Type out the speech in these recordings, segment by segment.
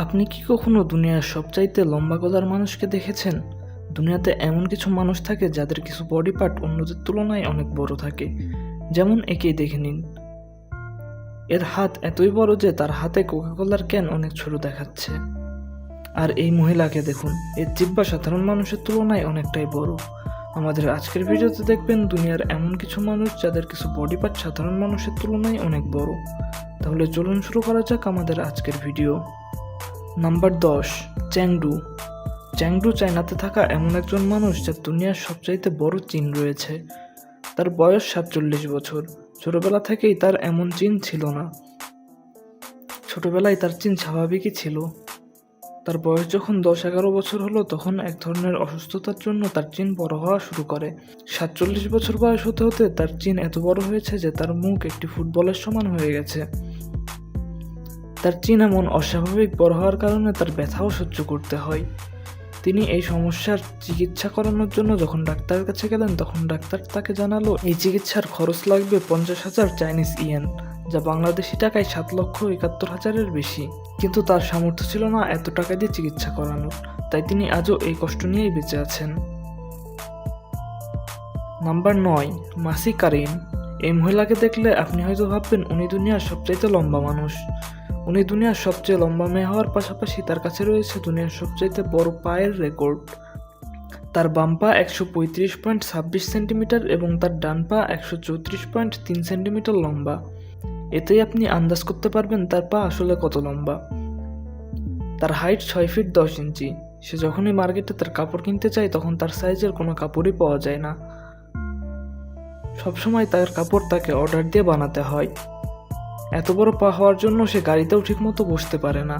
আপনি কি কখনো দুনিয়ার সবচাইতে লম্বা গলার মানুষকে দেখেছেন? দুনিয়াতে এমন কিছু মানুষ থাকে যাদের কিছু বডি পার্ট অন্যদের তুলনায় অনেক বড় থাকে। যেমন একেই দেখে নিন। এর হাত এতই বড় যে তার হাতে কোকাকোলার ক্যান অনেক ছোট দেখাচ্ছে। আর এই মহিলাকে দেখুন, এর জিহ্বা সাধারণ মানুষের তুলনায় অনেকটাই বড়। আমাদের আজকের ভিডিওতে দেখবেন দুনিয়ার এমন কিছু মানুষ যাদের কিছু বডি পার্ট সাধারণ মানুষের তুলনায় অনেক বড়। তাহলে চলুন শুরু করা যাক আমাদের আজকের ভিডিও। নাম্বার 10, চ্যাংডু। চ্যাংডু চায়নাতে থাকা এমন একজন মানুষ যার দুনিয়ার সবচাইতে বড় চিন রয়েছে। তার বয়স 47 বছর। ছোটবেলা থেকেই তার এমন চিন ছিল না। ছোটবেলায় তার চিন স্বাভাবিকই ছিল। তার বয়স যখন 10-11 বছর হলো তখন এক ধরনের অসুস্থতার জন্য তার চিন বড় হওয়া শুরু করে। 47 বছর বয়স হতে হতে তার চিন এত বড় হয়েছে যে তার মুখ একটি ফুটবলের সমান হয়ে গেছে। তার চিন এমন অস্বাভাবিক বড় হওয়ার কারণে তার ব্যথাও সহ্য করতে হয়। তিনি এই সমস্যার চিকিৎসা করানোর জন্য যখন ডাক্তারের কাছে গেলেন তখন ডাক্তার তাকে জানালো এই চিকিৎসার খরচ লাগবে 50,000 চাইনিজ ইয়েন, যা বাংলাদেশি টাকায় 7,71,000-এর বেশি। কিন্তু তার সামর্থ্য ছিল না এত টাকা দিয়ে চিকিৎসা করানোর, তাই তিনি আজও এই কষ্ট নিয়েই বেঁচে আছেন। নাম্বার 9, মাসি কারিন। এই মহিলাকে দেখলে আপনি হয়তো ভাববেন উনি দুনিয়ার সবচাইতে লম্বা মানুষ। উনি দুনিয়ার সবচেয়ে লম্বা মেয়ে হওয়ার পাশাপাশি তার কাছে রয়েছে দুনিয়ার সবচাইতে বড় পায়ের রেকর্ড। তার বাম পা 135.26 সেন্টিমিটার এবং তার ডান পা 134.3 সেন্টিমিটার লম্বা। এতেই আপনি আন্দাজ করতে পারবেন তার পা আসলে কত লম্বা। তার হাইট 6 ফিট 10 ইঞ্চি। সে যখনই মার্কেটে তার কাপড় কিনতে চায় তখন তার সাইজের কোনো কাপড়ই পাওয়া যায় না। সবসময় তার কাপড় তাকে অর্ডার দিয়ে বানাতে হয়। এত বড় পা হওয়ার জন্য সে গাড়িতেও ঠিকমতো বসতে পারে না।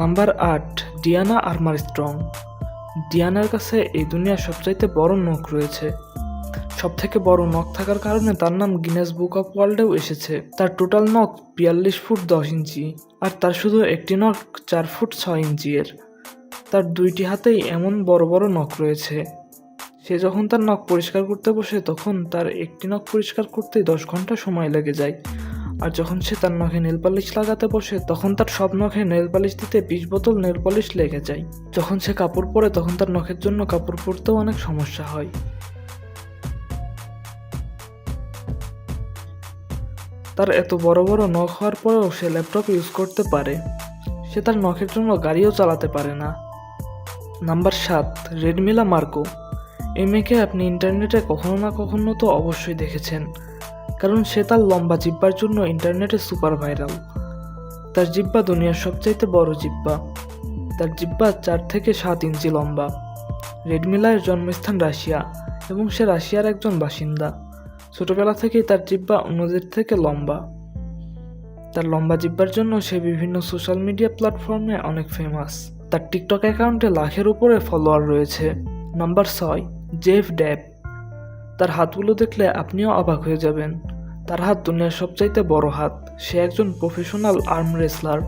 Number 8, ডিয়ানা Armstrong. ডিয়ানার কাছে এই দুনিয়ার সবচাইতে বড় নখ রয়েছে। সবথেকে বড় নখ থাকার কারণে তার নাম গিনেস বুক অফ ওয়ার্ল্ডেও এসেছে। তার টোটাল নখ 42 ফুট 10 ইঞ্চি, আর তার শুধু একটি নখ 4 ফুট 6 ইঞ্চি এর। তার দুইটি হাতেই এমন বড় বড় নখ রয়েছে। সে যখন তার নখ পরিষ্কার করতে বসে তখন তার একটি নখ পরিষ্কার করতে 10 ঘন্টা সময় লেগে যায়। আর যখন সে তার নখে নেল পালিশ লাগাতে বসে তখন তার সব নখে নেল পালিশ দিতে 20 বোতল নেল পালিশ লেগে যায়। যখন সে কাপড় পরে তখন তার নখের জন্য কাপড় পরতেও অনেক সমস্যা হয়। তার এত বড় বড় নখ হওয়ার পরেও সে ল্যাপটপ ইউজ করতে পারে। সে তার নখের জন্য গাড়িও চালাতে পারে না। Number 7, Redmila Marko. এই মেয়েকে আপনি ইন্টারনেটে কখনো না কখনো তো অবশ্যই দেখেছেন, কারণ সে তার লম্বা জিহ্বার জন্য ইন্টারনেটে সুপার ভাইরাল। তার জিহ্বা দুনিয়ার সবচাইতে বড় জিহ্বা। তার জিহ্বা 4 থেকে 7 ইঞ্চি লম্বা। রেডমিলার জন্মস্থান রাশিয়া এবং সে রাশিয়ার একজন বাসিন্দা। ছোটবেলা থেকেই তার জিহ্বা অন্যদের থেকে লম্বা। তার লম্বা জিহ্বার জন্য সে বিভিন্ন সোশ্যাল মিডিয়া প্ল্যাটফর্মে অনেক ফেমাস। তার টিকটক অ্যাকাউন্টে লাখের উপরে ফলোয়ার রয়েছে। নাম্বার 6, জেফ ড্যাব। তার হাতগুলো দেখলে আপনিও অবাক হয়ে যাবেন। তার হাত দুনিয়ার সবচাইতে বড় হাত। সে একজন প্রফেশনাল আর্ম রেসলার।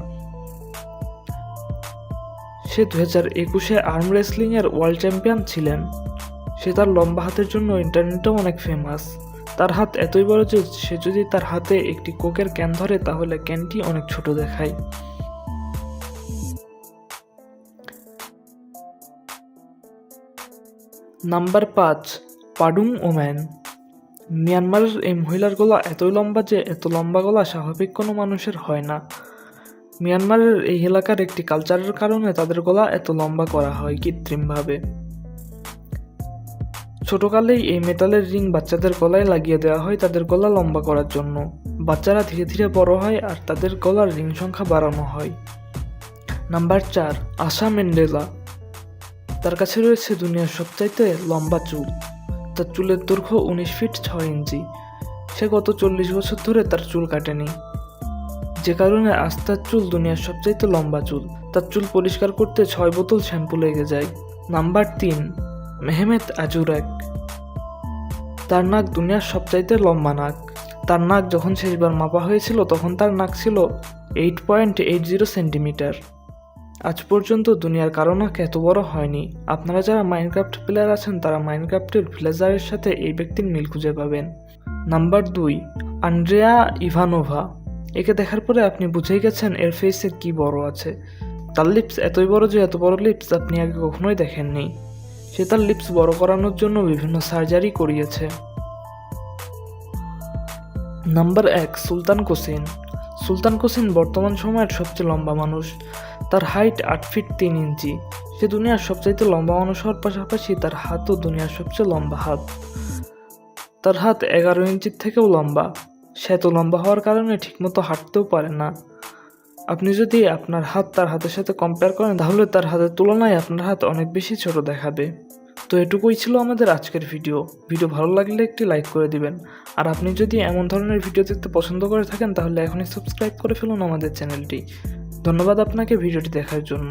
সে 2021-এ আর্ম রেসলিং এর ওয়ার্ল্ড চ্যাম্পিয়ন ছিলেন। সে তার লম্বা হাতের জন্য ইন্টারনেটেও অনেক ফেমাস। তার হাত এতই বড় যে সে যদি তার হাতে একটি কোকের ক্যান ধরে তাহলে ক্যানটি অনেক ছোট দেখায়। Number 5, Padaung woman. মিয়ানমারের এই মহিলার গলা এতই লম্বা যে এত লম্বা গলা স্বাভাবিক কোনো মানুষের হয় না। মিয়ানমারের এই এলাকার একটি কালচারের কারণে তাদের গলা এত লম্বা করা হয় কৃত্রিমভাবে। ছোটকালেই এই মেটালের রিং বাচ্চাদের গলায় লাগিয়ে দেওয়া হয় তাদের গলা লম্বা করার জন্য। বাচ্চারা ধীরে ধীরে বড় হয় আর তাদের গলার রিং সংখ্যা বাড়ানো হয়। নাম্বার 4, আশা মেন্ডেলা। তার কাছে রয়েছে দুনিয়ার সবচাইতে লম্বা চুল। তার চুলের দৈর্ঘ্য 19 ফিট 6 ইঞ্চি। সে গত 40 বছর ধরে তার চুল কাটেনি, যে কারণে আজ তার চুল দুনিয়ার সবচাইতে লম্বা চুল। তার চুল পরিষ্কার করতে 6 বোতল শ্যাম্পু লেগে যায়। Number 3, Mehmet Ozyurek. তার নাক দুনিয়ার সবচাইতে লম্বা নাক। তার নাক যখন শেষবার মাপা হয়েছিল তখন তার নাক ছিল 8.80 সেন্টিমিটার। আজ পর্যন্ত দুনিয়ার কারো নাক এত বড় হয়নি। আপনারা যারা মাইনক্রাফট প্লেয়ার আছেন তারা মাইনক্রাফটের ভিলেজারের সাথে এই ব্যক্তির মিল খুঁজে পাবেন। Number 2, Andrea Ivanova. একে দেখার পরে আপনি বুঝেই গেছেন এর ফেসে কি বড় আছে। তার লিপস এতই বড় যে এত বড় লিপস আপনি আগে কখনোই দেখেননি। সে তার লিপস বড় করানোর জন্য বিভিন্ন সার্জারি করিয়েছে। নাম্বার 1, সুলতান কোসিন। সুলতান কোসিন বর্তমান সময়ের সবচেয়ে লম্বা মানুষ। তার হাইট 8 ফিট 3 ইঞ্চি। সে দুনিয়ার সবচাইতে লম্বা মানুষ হওয়ার পাশাপাশি তার হাতও দুনিয়ার সবচেয়ে লম্বা হাত। তার হাত 11 ইঞ্চির থেকেও লম্বা। সে এত লম্বা হওয়ার কারণে ঠিকমতো হাঁটতেও পারে না। আপনি যদি আপনার হাত তার হাতের সাথে কম্পেয়ার করেন তাহলে তার হাতের তুলনায় আপনার হাত অনেক বেশি ছোট দেখাবে। তো এটুকুই ছিল আমাদের আজকের ভিডিও ভালো লাগলে একটি লাইক করে দিবেন। আর আপনি যদি এমন ধরনের ভিডিও দেখতে পছন্দ করে থাকেন তাহলে এখনই সাবস্ক্রাইব করে ফেলুন আমাদের চ্যানেলটি। ধন্যবাদ আপনাকে ভিডিওটি দেখার জন্য।